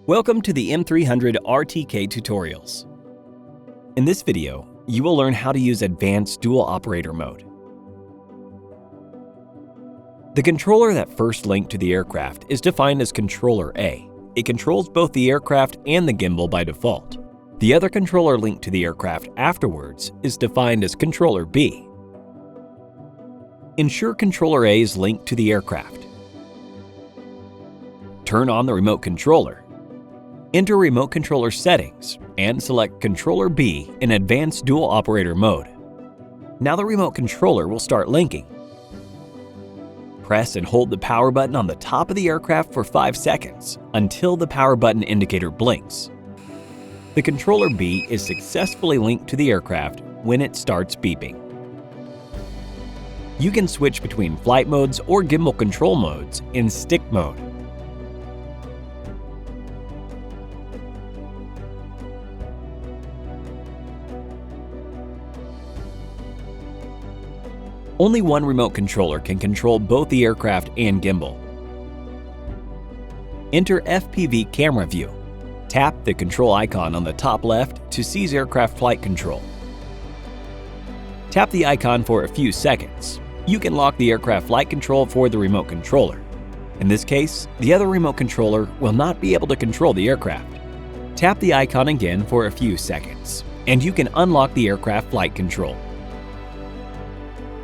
Welcome to the M300 RTK tutorials. In this video, you will learn how to use advanced dual operator mode. The controller that first linked to the aircraft is defined as Controller A. It controls both the aircraft and the gimbal by default. The other controller linked to the aircraft afterwards is defined as Controller B. Ensure Controller A is linked to the aircraft. Turn on the remote controller. Enter remote controller settings and select Controller B in Advanced Dual Operator mode. Now the remote controller will start linking. Press and hold the power button on the top of the aircraft for 5 seconds until the power button indicator blinks. The Controller B is successfully linked to the aircraft when it starts beeping. You can switch between flight modes or gimbal control modes in Stick mode. Only one remote controller can control both the aircraft and gimbal. Enter FPV camera view. Tap the control icon on the top left to seize aircraft flight control. Tap the icon for a few seconds. You can lock the aircraft flight control for the remote controller. In this case, the other remote controller will not be able to control the aircraft. Tap the icon again for a few seconds, and you can unlock the aircraft flight control.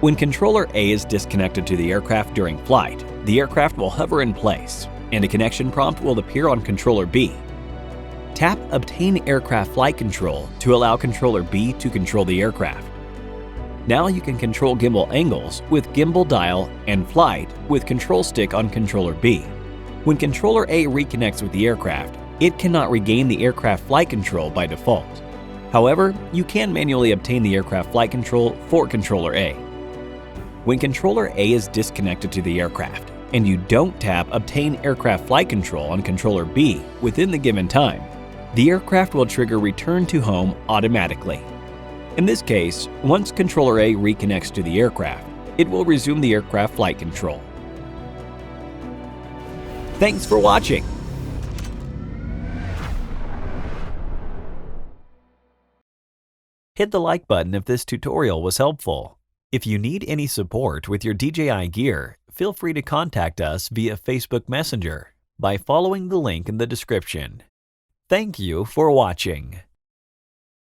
When Controller A is disconnected to the aircraft during flight, the aircraft will hover in place, and a connection prompt will appear on Controller B. Tap Obtain Aircraft Flight Control to allow Controller B to control the aircraft. Now you can control gimbal angles with gimbal dial and flight with control stick on Controller B. When Controller A reconnects with the aircraft, it cannot regain the aircraft flight control by default. However, you can manually obtain the aircraft flight control for Controller A. When Controller A is disconnected to the aircraft and you don't tap Obtain Aircraft Flight Control on Controller B within the given time, the aircraft will trigger Return to Home automatically. In this case, once Controller A reconnects to the aircraft, it will resume the aircraft flight control. Thanks for watching! Hit the like button if this tutorial was helpful. If you need any support with your DJI gear, feel free to contact us via Facebook Messenger by following the link in the description. Thank you for watching.